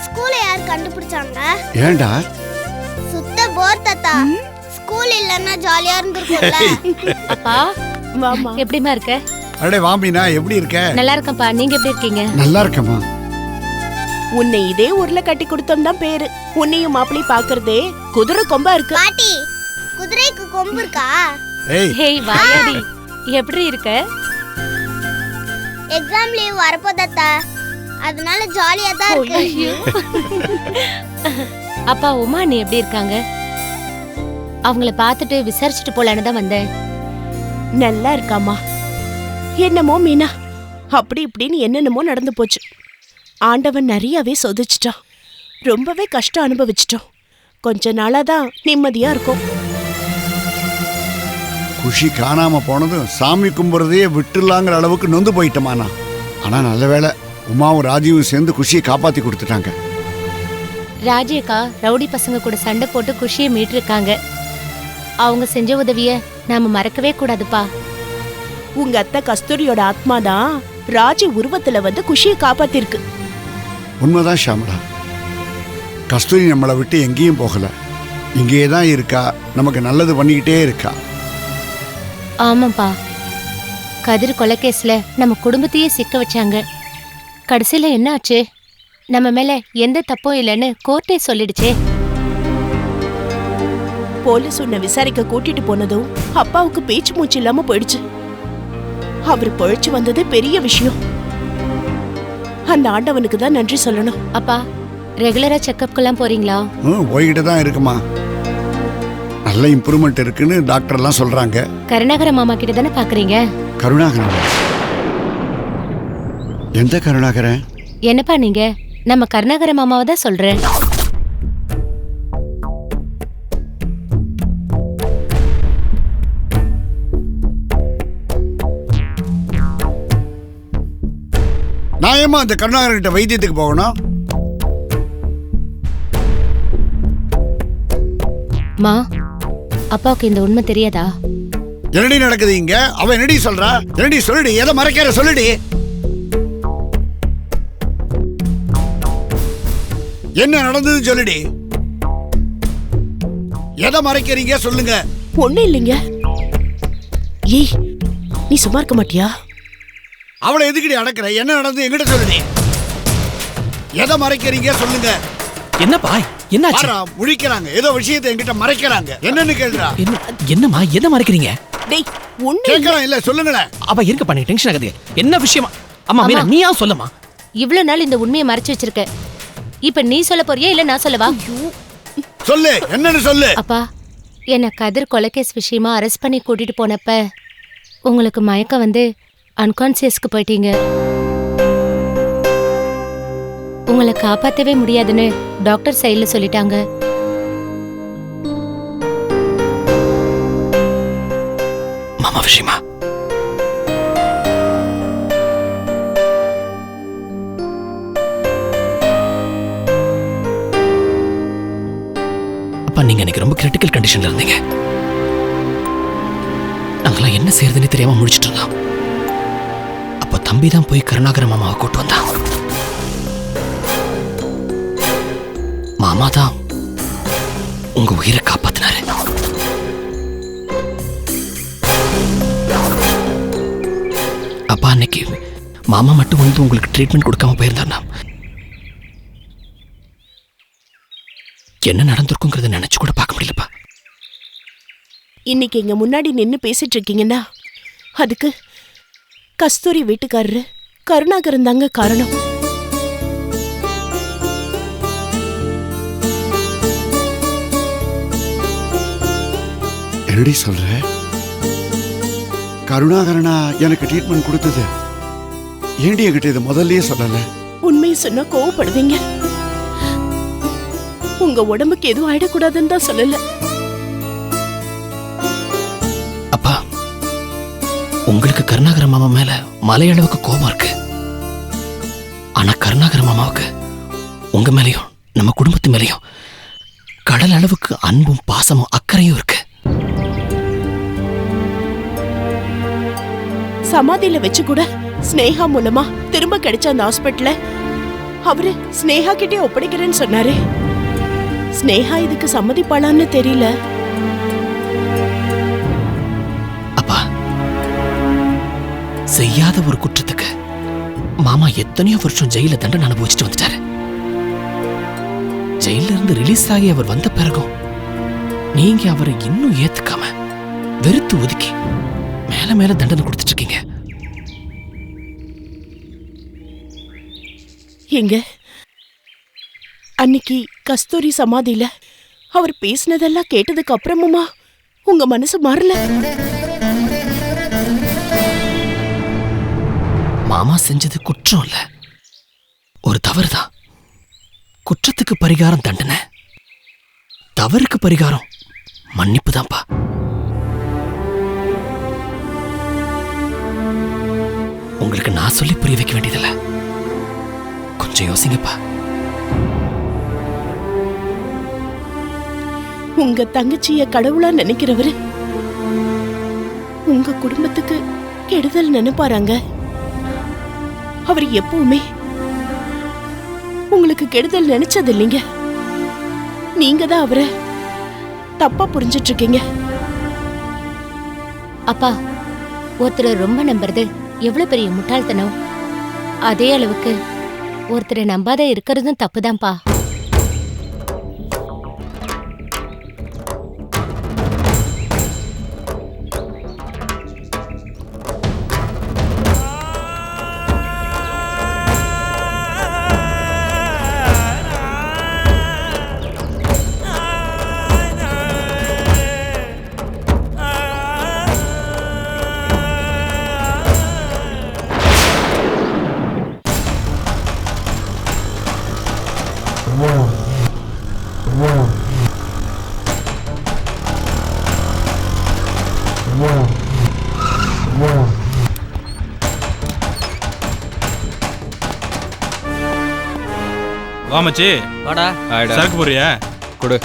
ஸ்கூல யார் கண்டுபிடிச்சாங்க? ஏண்டா சுத்த போர் தாத்தா. ஸ்கூல் இல்லன்னா ஜாலியா இருந்திருக்கும்ல. அப்பா வாமா. எப்படிமா இருக்க? அடே வாமினா, எப்படி இருக்க? நல்லா இருக்கேன்ப்பா, நீங்க எப்படி இருக்கீங்க? நல்லா இருக்கேம்மா. உன்னை இதே ஊர்ல கட்டி கொடுத்தோம் தான் பேரு. உன்னையும் மாப்பிளையும் பாக்குறதே குதிரை கொம்பா இருக்கு. பாட்டி, குதிரைக்கு கொம்பு இருக்கா? ஏய் ஹேய் வாயாடி, எப்படி இருக்க? எக்ஸாம் லீவ் வரப்போ தாத்தா, அதனால ஜாலியா தான் இருக்கு. ஐயோ. அப்பா உமா நீ எப்படி இருக்காங்க? அவங்கள பார்த்துட்டு விசாரிச்சுட்டு போலான்னு தான் வந்தேன். நல்லா இருக்காமா. என்னமோ மீனா, அப்படி இப்படின்னு என்னென்னமோ நடந்து போச்சு. ஆண்டவன் நிறையவே சொதிச்சிட்டான். ரொம்பவே கஷ்டம் அனுபவிச்சிட்டோம். கொஞ்ச நாளாதான் நிம்மதியா இருக்கும். குஷி காணாம போனதும் சாமி கும்பிட்றதையே விட்டுலாங்கிற அளவுக்கு நொந்து போயிட்டமானா. ஆனா நல்ல வேளை உமாவும் ராஜீவும் சேர்ந்து குஷியை காப்பாத்தி கொடுத்துட்டாங்க. ராஜேக்கா ரவுடி பசங்க கூட சண்டை போட்டு குஷியை மீட்டிருக்காங்க. அவங்க செஞ்ச உதவிய நாம மறக்கவே கூடாதுப்பா. உங்க அத்தை கஸ்தூரியோட ஆத்மாதான் ராஜி உருவத்துல வந்து குஷியை காப்பாத்திருக்கு. உண்மைதான் ஷாமலா. கஸ்தூரி நம்மளை விட்டு எங்கேயும் போகல, இங்கேயே தான் இருக்கா. நமக்கு நல்லது பண்ணிக்கிட்டே இருக்கா. ஆமாப்பா, கதிர் கொலைகேஸ்ல நம்ம குடும்பத்தையே சிக்க வச்சாங்க. கடைசியில என்ன ஆச்சு? நம்ம மேல எந்த தப்பும் இல்லைன்னு கோர்ட்டே சொல்லிடுச்சே. போலீஸ் உன்னை விசாரிக்க கூட்டிட்டு போனதும் அப்பாவுக்கு பேச்சு மூச்சு இல்லாம போயிடுச்சு. அவர் பொழைச்சு வந்தது பெரிய விஷயம். அந்த ஆண்டவனுக்கு தான் நன்றி சொல்லணும். அப்பா ரெகுலரா செக்கப்க்கெல்லாம் போறீங்களா? போய்கிட்டு தான் இருக்குமா. நல்ல இம்ப்ரூவ்மெண்ட் இருக்குன்னு டாக்டர் எல்லாம் சொல்றாங்க. கருணாகர மாமா கிட்ட தானே பாக்குறீங்க? கருணாகரன்? எந்த கருணாகரன்? என்னப்பா நீங்க? நம்ம கருணாகர மாமாவை தான் சொல்றேன். நான் ஏமா அந்த கருணாகரன்கிட்ட வைத்தியத்துக்கு போகணும்? மா, அப்பாவுக்கு இந்த உண்மை தெரியாதா? என்னடி நடக்குது இங்க? அவ என்னடி சொல்றா? என்னடி சொல்லுடி, எதை மறைக்கிற சொல்லுடி. என்ன நடந்தது சொல்லுடி. எதை மறைக்கிறீங்க சொல்லுங்க. ஒண்ணு இல்லைங்க. ஏய், நீ சும்மா இருக்க மாட்டியா? அவளை எதுக்கடி அடக்குற? என்ன நடந்தது என்கிட்ட சொல்லுடி. எதை மறைக்கிறீங்க சொல்லுங்க. என்னப்பா என்னாச்சு? முழிக்கிறாங்க, ஏதோ விஷயத்தை என்கிட்ட மறைக்கிறாங்க. என்னன்னு கேளுடா. என்னம்மா என்ன மறைக்கிறீங்க? டேய், ஒண்ணு கேட்கலாம் இல்ல, சொல்லுங்களேன். அப்ப இருக்க பண்ணி டென்ஷன் ஆகாதே. என்ன விஷயமா? அம்மா மீனா நீயா சொல்லமா? இவ்வளவு நாள் இந்த உண்மையை மறைச்சு வச்சிருக்க. இப்ப நீ சொல்ல போறியா இல்ல நான் சொல்லவா? சொல்லு, என்னன்னு சொல்லு. அப்பா, என்ன கதிர் கொலைகேஸ் விஷயமா அரெஸ்ட் பண்ணி கூட்டிட்டு போனப்ப உங்களுக்கு மயக்கம் வந்து அன்கான்சியஸ்க்கு போயிட்டீங்க. உங்களை காப்பாத்தவே முடியாதுன்னு டாக்டர் சைடுல சொல்லிட்டாங்க. மாமா விஷயமா? அப்பா நீங்க எனக்கு ரொம்ப கிரிட்டிக்கல் கண்டிஷன்ல இருந்தீங்க. நாங்களாம் என்ன செய்யறதுன்னு தெரியாம முடிச்சிட்டு இருந்தோம். அப்ப தம்பி தான் போய் கருணாகர மாமாவை கூட்டு வந்தான். மாமா தான் உங்க உயிரை காப்பாத்தினாரு. அப்பா அன்னைக்கு மாமா மட்டும் வந்து உங்களுக்கு ட்ரீட்மெண்ட் கொடுக்காம போயிருந்தாருன்னா என்ன நடந்திருக்குங்கிறத நினைச்சு கூட பார்க்க முடியலப்பா. இன்னைக்கு எங்க முன்னாடி நின்னு பேசிட்டு இருக்கீங்கன்னா அதுக்கு கஸ்தூரி வீட்டுக்காரரு கருணாகரன் தாங்க காரணம். என்னடி சொல்ற? கருணாகரனா எனக்கு ட்ரீட்மெண்ட் கொடுத்தது? ஏண்டி என்கிட்ட இதை முதல்லயே சொல்லல? உண்மையை சொன்னா கோவப்படுவீங்க. உங்க உடம்புக்கு எதுவும் ஆயிடக்கூடாதுன்னு தான் சொல்லல. அப்பா உங்களுக்கு கருணாகர மாமா மேல மலையளவுக்கு கோபம் இருக்கு. ஆனா கருணாகர மாமாவுக்கு உங்க மேலையும் நம்ம குடும்பத்து மேலையும் கடல் அளவுக்கு அன்பும் பாசமும் அக்கறையும் இருக்கு. சமாதியில வச்சு கூட ஸ்னேகா மூலமா திரும்ப கிடைச்ச அந்த ஹாஸ்பிட்டல அவரு ஸ்னேகா கிட்டே ஒப்படைக்கிறேன்னு சொன்னாரு. ஸ்னேகா இதுக்கு சம்மதிப்பாளான்னு தெரியல. அப்பா, செய்யாத ஒரு குற்றத்துக்கு மாமா எத்தனையோ வருஷம் ஜெயில தண்டனை அனுபவிச்சுட்டு வந்துட்டாரு. ஜெயில இருந்து ரிலீஸ் ஆகி அவர் வந்த பிறகும் நீங்க அவரை இன்னும் ஏத்துக்காம வெறுத்து ஒதுக்கி மேல மேல தண்டனை கொடுத்துட்டு இருக்கீங்க. எங்க அன்னைக்கு கஸ்தூரி சமாதியில அவர் பேசினதெல்லாம் கேட்டதுக்கு அப்புறமுமா உங்க மனசு மாறல? மாமா செஞ்சது குற்றம் இல்ல, ஒரு தவறுதான். குற்றத்துக்கு பரிகாரம் தண்டனை, தவறுக்கு பரிகாரம் மன்னிப்பு தான்ப்பா. உங்களுக்கு நான் சொல்லி புரிய வைக்க வேண்டியதில்ல, கொஞ்சம் யோசிங்கப்பா. உங்க தங்கச்சிய கடவுளா நினைக்கிறவரு உங்க குடும்பத்துக்கு கெடுதல் நினைப்பாராங்க? அவர் எப்பவுமே உங்களுக்கு கெடுதல் நினைச்சது இல்லைங்க. நீங்க தான் அவரை தப்பா புரிஞ்சிட்டு இருக்கீங்க. அப்பா, ஒருத்தரை ரொம்ப நம்புறது எவ்வளவு பெரிய முட்டாள்தனம். அதே அளவுக்கு ஒருத்தரை நம்பாத இருக்கிறதும் தப்புதான்ப்பா. வாமச்சி, வாடா. சரக்கு போறியா? கொடு.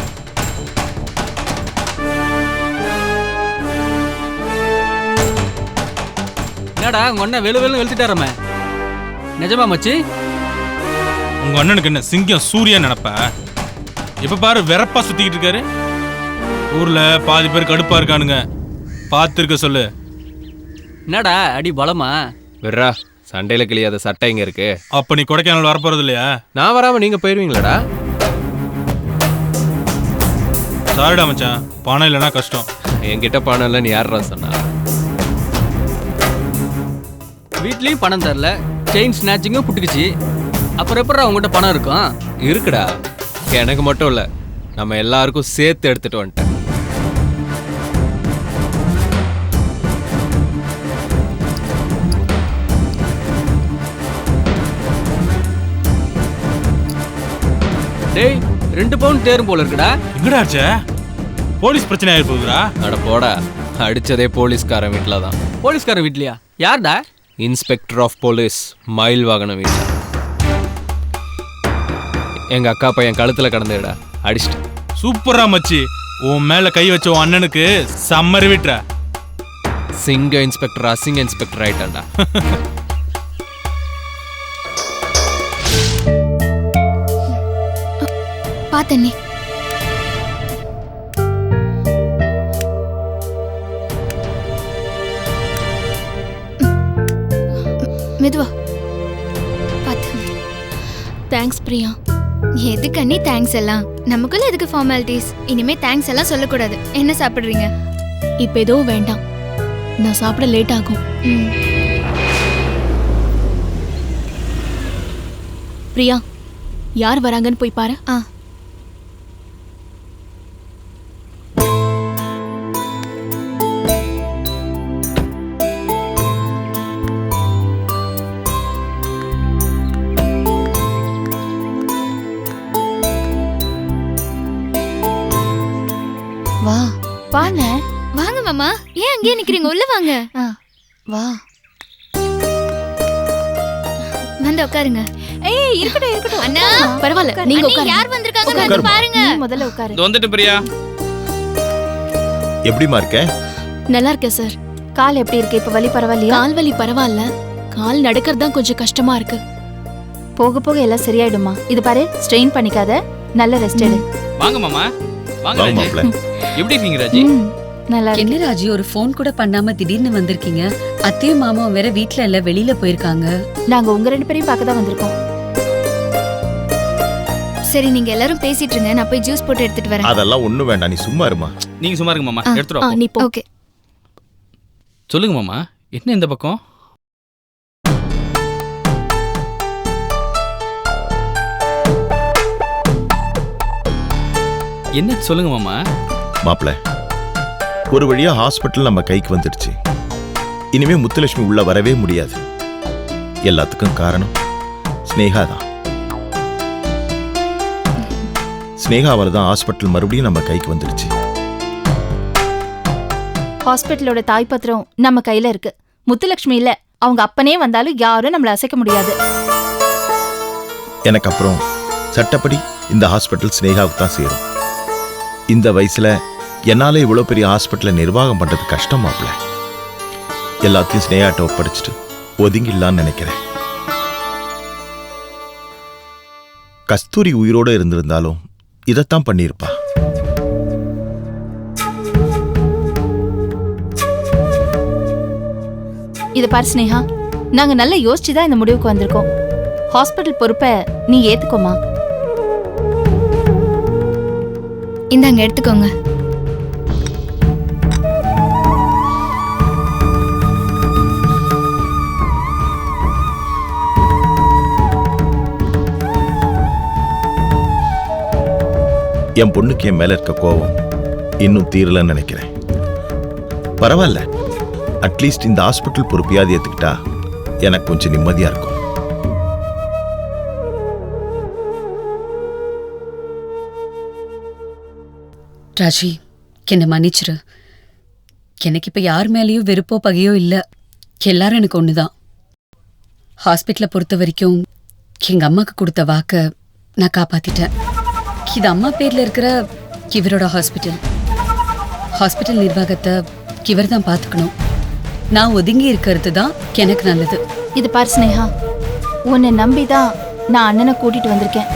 என்னடா உங்க அண்ணன் வெளு வெளு வெளுத்துட்டாரமே, நிஜமா மச்சி? உங்க அண்ணனுக்கு என்ன சிங்கம் சூரியன் நினைப்ப? இப்ப பாரு வெறப்பா சுத்திக்கிட்டு இருக்காரு. ஊர்ல பாதி பேர் கடுப்பா இருக்கானுங்க, பார்த்துருக்க சொல்லு. என்னடா அடி பலமா? விட்றா, சண்டையில கிளியாத சட்டை இங்க இருக்கு. அப்ப நீ கொடைக்கானல் வரப்போறது இல்லையா? நான் வராம நீங்க போயிருவீங்களாடா? சாரிடா மச்சான், பணம் இல்லைன்னா கஷ்டம். என்கிட்ட பணம் இல்லைன்னு யாரா சொன்னா? வீட்லயும் பணம் தரல, செயின் ஸ்நாச்சிங்கும் புட்டுக்குச்சு. அப்புறம் எப்படா உங்ககிட்ட பணம் இருக்கும்? இருக்குடா, எனக்கு மட்டும் இல்ல, நம்ம எல்லாருக்கும் சேர்த்து எடுத்துட்டு வந்துட்டேன். டேய், 2 பவுன் தேரும் போல இருக்குடா. எங்கடா ஆச்சே? போலீஸ் பிரச்சனை ஆகி போகுதுடா. அட போடா, அடிச்சதே போலீஸ்காரன் வீட்டுல தான். போலீஸ்காரன் வீட்லயா? யார்டா? இன்ஸ்பெக்டர் ஆஃப் போலீஸ் மயில் வாகன வீட்டுல. எங்க அக்கா பையன் கழுத்துல கடந்துடா, அடிச்சிட்டு. சூப்பரா மச்சி, உன் மேல கை வச்ச உன் அண்ணனுக்கு சம்மர் விட்டுற. சிங்க இன்ஸ்பெக்டர் அசிங்க இன்ஸ்பெக்டர் ஆயிட்டான்டா. பாத்தண்ணே, மெதுவா பாத்து. தேங்க்ஸ் பிரியா. எதுக்கு அண்ணி தேங்க்ஸ் எல்லாம்? நமக்குள்ள எதுக்கு ஃபார்மாலிட்டிஸ்? இனிமே தேங்க்ஸ் எல்லாம் சொல்லக்கூடாது. என்ன சாப்பிடுறீங்க? இப்ப எதுவும் வேண்டாம், நான் சாப்பிட லேட் ஆகும். பிரியா, யார் வராங்கன்னு போய் பாரு. வா வாங்க. வாங்க மாமா, ஏன் அங்கேயே நிக்கிறீங்க? உள்ள வாங்க. வா, வந்து உட்காருங்க. ஏய், இருக்கட்டும் இருக்கட்டும். அண்ணா, பரவாயில்ல, நீங்க உட்காருங்க. யார் வந்திருக்காங்க வந்து பாருங்க. முதல்ல உட்காரு. வந்துட்டு பிரியா. எப்படிமா இருக்க? நல்லா இருக்கேன் சார். கால் எப்படி இருக்கு? இப்ப வலி பரவாயில்லையா? கால் வலி பரவாயில்ல, கால் நடக்கிறது தான் கொஞ்சம் கஷ்டமா இருக்கு. போக போக எல்லாம் சரியாயிடுமா. இது பாரு, ஸ்ட்ரெயின் பண்ணிக்காத, நல்ல ரெஸ்ட் எடு. வாங்க மாமா, வாங்க வாங்க ராஜி. மாப்ள. எப்படி இருக்கீங்க ராஜி? நல்லா என்ன ராஜி, ஒரு ஃபோன் கூட பண்ணாம திடீர்னு வந்திருக்கீங்க? அத்தையும் மாமாவும் வேற வீட்ல இல்ல, வெளியில போயிருக்காங்க. நாங்க உங்க 2 பேரையும் பார்க்க தான் வந்திருக்கோம். சரி, நீங்க எல்லாரும் பேசிட்டு இருங்க, நான் போய் ஜூஸ் போட்டு எடுத்துட்டு வரேன். அதெல்லாம் ஒண்ணும் வேண்டாம், நீ சும்மா இருமா. நீங்க சும்மா இருங்க மாமா, எடுத்துட்டு ஆ, வா. நீ போ. ஓகே. சொல்லுங்க மாமா, என்ன இந்த பக்கம்? என்ன சொல்லுங்க மாமா. மாப்ள, ஒரு வழியா ஹாஸ்பிட்டல் நம்ம கைக்கு வந்துடுச்சு. இனிமே முத்துலட்சுமி உள்ள வரவே முடியாது. எல்லாத்துக்கும் காரணம் ஸ்னேகா தான். ஸ்னேகாவால தான் ஹாஸ்பிட்டல் மறுபடியும் நம்ம கைக்கு வந்துடுச்சு. ஹாஸ்பிட்டலோட தாய் பத்திரம் நம்ம கையில இருக்கு. முத்துலட்சுமி இல்ல, அவங்க அப்பனே வந்தாலும் யாரும் நம்மள அசைக்க முடியாது. எனக்கு அப்புறம் சட்டப்படி இந்த ஹாஸ்பிட்டல் ஸ்னேகாவுக்கு தான் சேரும். இந்த வயசுல என்னால இவ்வளவு பெரிய ஹாஸ்பிட்டலை நிர்வாகம் பண்றது கஷ்டம் மாப்ள. எல்லாத்தையும் ஸ்னேகாட்ட ஒப்படைச்சிட்டு ஒதுங்கிடலான்னு நினைக்கிறேன். கஸ்தூரி உயிரோட இருந்திருந்தாலும் இதைத்தான் பண்ணியிருப்பா. இது பாரு ஸ்னேகா, நாங்க நல்லா யோசிச்சுதான் இந்த முடிவுக்கு வந்திருக்கோம். ஹாஸ்பிட்டல் பொறுப்பை நீ ஏத்துக்கோமா. இந்தாங்க, எடுத்துக்கோங்க. என் பொண்ணுக்கு என் மேல இருக்க கோபம் இன்னும் தீரலன்னு நினைக்கிறேன். பரவாயில்ல, அட்லீஸ்ட் இந்த ஹாஸ்பிட்டல் பொறுப்பையாவது ஏத்துக்கிட்டா எனக்கு கொஞ்சம் நிம்மதியா இருக்கும். ராஜி, என்னை மன்னிச்சிரு. எனக்கு இப்ப யார் மேலேயும் வெறுப்போ பகையோ இல்ல. எல்லாரும் எனக்கு ஒண்ணுதான். ஹாஸ்பிட்டலை பொறுத்த வரைக்கும் எங்க அம்மாக்கு கொடுத்த வாக்க நான் காப்பாத்திட்டேன். இது அம்மா பேர்ல இருக்கிற இவரோட ஹாஸ்பிட்டல். ஹாஸ்பிட்டல் நிர்வாகத்தை இவர் தான் பார்த்துக்கணும். நான் ஒதுங்கி இருக்கிறது தான் எனக்கு நல்லது. இது பாரு ஸ்னேகா, உன்னை நம்பிதான் நான் அண்ணனை கூட்டிட்டு வந்திருக்கேன்.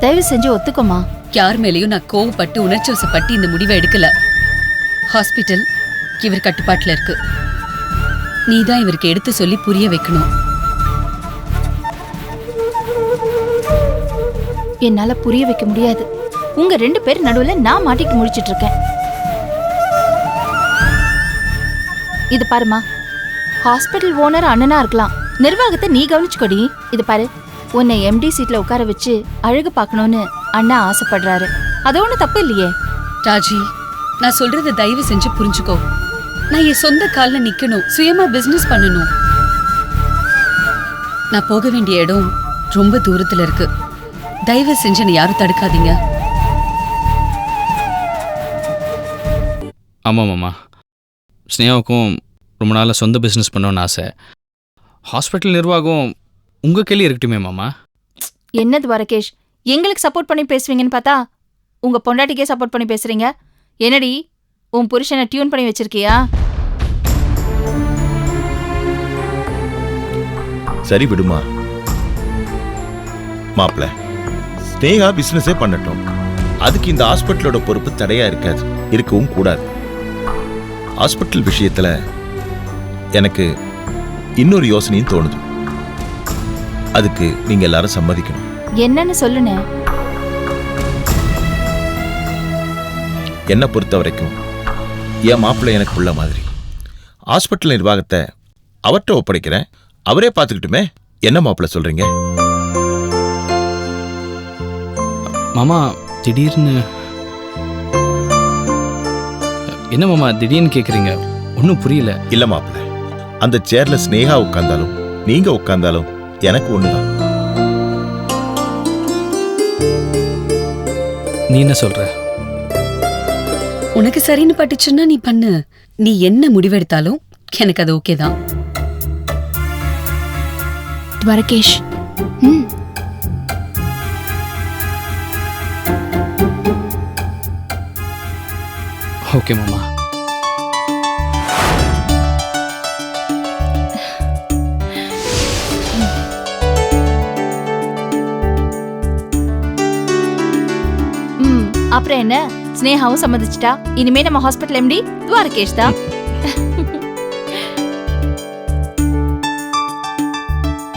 தயவு செஞ்சு ஒத்துக்கோமா. யார் மேலேயும் நான் கோவப்பட்டு உணர்ச்சி வசப்பட்டு இந்த முடிவை எடுக்கல. ஹாஸ்பிட்டல் இவர் கட்டுப்பாட்டுல இருக்கு. நீதான் இவருக்கு எடுத்து சொல்லி புரிய வைக்கணும். என்னால புரிய வைக்க முடியாது. உங்க 2 பேர் நடுவுல நான் மாட்டிட்டு முடிச்சிட்டு இருக்கேன். இது பாருமா, ஹாஸ்பிட்டல் ஓனர் அண்ணனா இருக்கலாம், நிர்வாகத்தை நீ கவனிச்சுக்கொடி. இது பாரு, உன்னை எம்டி சீட்ல உட்கார வச்சு அழகு பார்க்கணும்னு அண்ணா ஆசைப்படுறாரு. அது ஒண்ணு தப்பு இல்லையே. ராஜி, நான் சொல்றத தயவு செஞ்சு புரிஞ்சுக்கோ. நான் என் சொந்த கால்ல நிக்கணும், சுயமா பிசினஸ் பண்ணணும். நான் போக வேண்டிய இடம் ரொம்ப தூரத்துல இருக்கு. தயவு செஞ்சு என்னை யாரும் தடுக்காதீங்க. ஆமாம் மாமா, ஸ்னேகாவுக்கும் ரொம்ப நாளாக சொந்த பிஸ்னஸ் பண்ணணும்னு ஆசை. ஹாஸ்பிட்டல் நிர்வாகம் உங்கள் கையிலே இருக்கட்டுமே மாமா. என்னது வரகேஷ், எங்களுக்கு சப்போர்ட் பண்ணி பேசுவீங்கன்னு பார்த்தா உங்க பொண்டாட்டிக்கே சப்போர்ட் பண்ணி பேசுறீங்க. என்னடி, உன் புருஷனை டியூன் பண்ணி வச்சிருக்கியா? சரி விடுமா மாப்ள, ஸ்னேகா பிசினஸே பண்ணட்டும். அதுக்கு இந்த ஹாஸ்பிட்டலோட பொறுப்பு தடையா இருக்காது, இருக்கவும் கூடாது. ஹாஸ்பிட்டல் விஷயத்துல எனக்கு இன்னொரு யோசனையும் தோணுது. அதுக்கு நீங்க எல்லாரும் சம்மதிக்கணும். என்னன்னு சொல்லுனே. என்னை பொறுத்த வரைக்கும் என் மாப்பிள்ளை எனக்கு உள்ள மாதிரி. ஹாஸ்பிட்டல் நிர்வாகத்தை அவர்கிட்ட ஒப்படைக்கிறேன், அவரே பார்த்துக்கிட்டுமே. என்ன மாப்பிள்ளை சொல்றீங்க? மாமா திடீர்னு என்ன மாமா திடீர்னு கேட்குறீங்க? ஒன்றும் புரியல. இல்ல மாப்பிள்ளை, அந்த சேர்ல ஸ்னேகா உட்கார்ந்தாலும் நீங்க உட்கார்ந்தாலும் எனக்கு ஒண்ணுதான். நீ என்ன சொல்ற? உனக்கு சரின்னு பட்டுச்சுன்னா நீ பண்ணு. நீ என்ன முடிவெடுத்தாலும் எனக்கு அது ஓகே தான். துவரகேஷ், ஓகே மாமா. அப்புறம் என்ன, ஸ்னேகாவும் சம்மதிச்சிட்டா. இனிமே நம்ம ஹாஸ்பிட்டல் எம்டி துவாரகேஷ் தான்.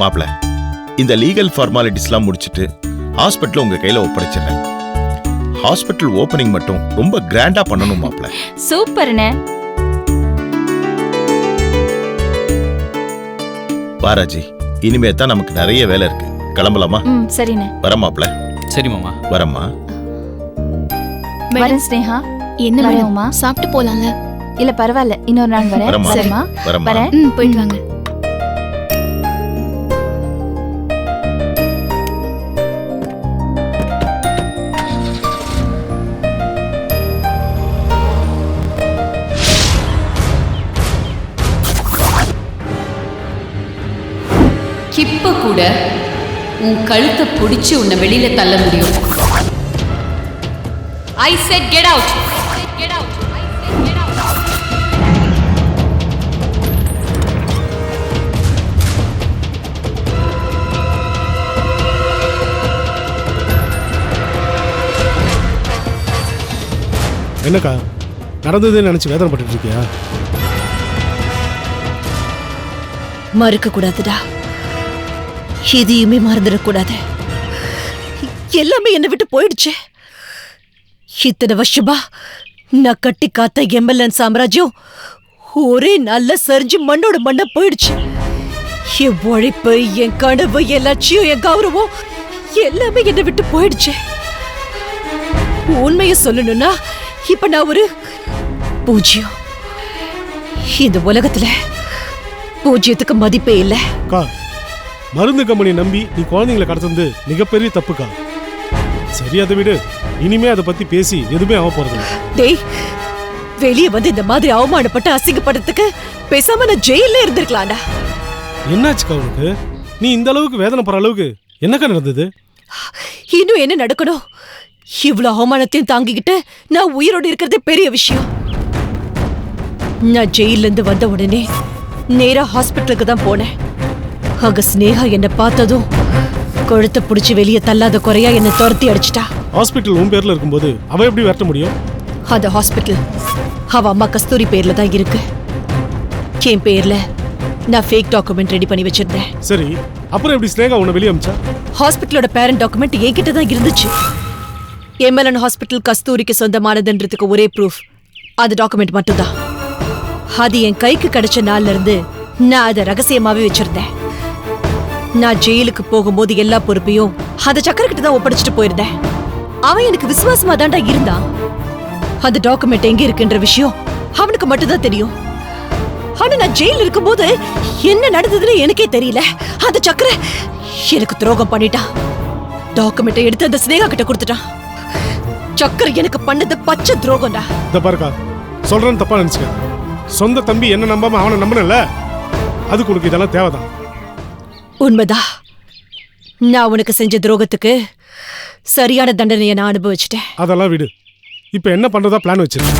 மாப்ள, இந்த லீகல் ஃபார்மாலிட்டிஸ்லாம் முடிச்சிட்டு ஹாஸ்பிட்டல் உங்க கையில ஒப்படைச்சிடுறேன். ஹாஸ்பிட்டல் ஓபனிங் மட்டும் ரொம்ப கிராண்டா பண்ணணும் மாப்ள. சூப்பர்ண்ணே. வாராஜி, இனிமே தான் நமக்கு நிறைய வேலை இருக்கு. கிளம்பலாமா? சரிண்ணே. வர மாப்ள. சரி மாமா. வரம்மா. வரேன் ஸ்னேகா. என்ன வரேம்மா. சாப்பிட்டு போலாம்ல? இல்ல பரவாயில்ல, இன்னொரு நாள் வரேன். வரம்மா. சரிம்மா. வரம்மா. வரேன். போயிட்டு வாங்க. இப்ப கூட உன் கழுத்தை பிடிச்சு உன்னை வெளியில தள்ள முடியும். I said get out. என்னக்கா நடந்ததுன்னு நினைச்சு வேதனைப்பட்டு இருக்கியா? மறுக்க கூடாதுடா, எதையுமே மறந்துடக்கூடாது. எல்லாமே என்னை விட்டு போயிடுச்சு. இத்தனை வருஷமா நான் கட்டி காத்த எம்எல்என் சாம்ராஜ்யம் ஒரே நாள்ல சரிஞ்சு மண்ணோட மண்ண போயிடுச்சு. என் உழைப்பு, என் கனவு, என் லட்சியம், என் கௌரவம் எல்லாமே என்னை விட்டு போயிடுச்சு. உண்மையை சொல்லணும்னா இப்ப நான் ஒரு பூஜ்யம். இந்த உலகத்துல பூஜ்யத்துக்கு மதிப்பே இல்லை. மருந்து கம்பெனியை நம்பி நீ குழந்தைங்களை கடத்துறது மிகப்பெரிய தப்புக்கா. சரி, அதை விடு. இனிமே அதை பத்தி பேசி எதுவுமே ஆக போறது. டேய், வெளியே வந்து இந்த மாதிரி அவமானப்பட்டு அசிங்கப்படுறதுக்கு பேசாம நான் ஜெயில இருந்திருக்கலாம்டா. என்னாச்சுக்கா உனக்கு? நீ இந்த அளவுக்கு வேதனை போற அளவுக்கு என்னக்கா நடந்தது? இன்னும் என்ன நடக்கணும்? இவ்வளவு அவமானத்தையும் தாங்கிக்கிட்டு நான் உயிரோடு இருக்கிறதே பெரிய விஷயம். நான் ஜெயில இருந்து வந்த உடனே நேரா ஹாஸ்பிட்டலுக்கு தான் போனேன். அங்க ஸ்னேகா என்ன பார்த்ததும் கழுத்தை பிடிச்சி வெளியே தள்ளாத குறையா என்ன துரத்தி அடிச்சிட்டா. ஹாஸ்பிட்டல் உன் பேர்ல இருக்கும்போது அவ எப்படி விரட்ட முடியும்? அந்த ஹாஸ்பிட்டல் அவ அம்மா கஸ்தூரி பேர்ல தான் இருக்கு. என் பேர்ல நான் ஃபேக் டாக்குமெண்ட் ரெடி பண்ணி வச்சிருந்தேன். சரி, அப்புறம் எப்படி ஸ்னேகா உன்னை வெளியே அமிச்சா? ஹாஸ்பிட்டலோட பேரண்ட் டாக்குமெண்ட் என்கிட்ட தான் இருந்துச்சு. எம்எல்என் ஹாஸ்பிட்டல் கஸ்தூரிக்கு சொந்தமானதுன்றதுக்கு ஒரே ப்ரூஃப் அந்த டாக்குமெண்ட் மட்டும்தான். அது என் கைக்கு கிடைச்ச நாள்ல இருந்து நான் அதை ரகசியமாவே வச்சிருந்தேன். நான் ஜெயிலுக்கு போகும்போது எல்லா பொறுப்பையும் அந்த சக்கரக்கிட்ட தான் ஒப்படைச்சிட்டு போயிருந்தேன். அவன் எனக்கு விசுவாசமா தான்டா இருந்தான். அந்த டாக்குமெண்ட் எங்க இருக்குன்ற விஷயம் அவனுக்கு மட்டும்தான் தெரியும். ஆனா நான் ஜெயில இருக்கும்போது என்ன நடந்ததுன்னு எனக்கே தெரியல. அந்த சக்கர எனக்கு துரோகம் பண்ணிட்டான். டாக்குமெண்ட்டை எடுத்து அந்த ஸ்னேகா கிட்ட கொடுத்துட்டான். சக்கர எனக்கு பண்ணது பச்சை துரோகம்டா. இந்த பாருக்கா, சொல்றேன்னு தப்பா நினைச்சுக்க. சொந்த தம்பி என்ன நம்பாம அவனை நம்பினல, அதுக்கு உனக்கு இதெல்லாம் தேவைதான். உண்மைதான். நான் உனக்கு செஞ்ச துரோகத்துக்கு சரியான தண்டனையை நான் அனுபவிச்சிட்டேன். அதெல்லாம் விடு. இப்ப என்ன பண்றதா பிளான் வச்சிருக்க?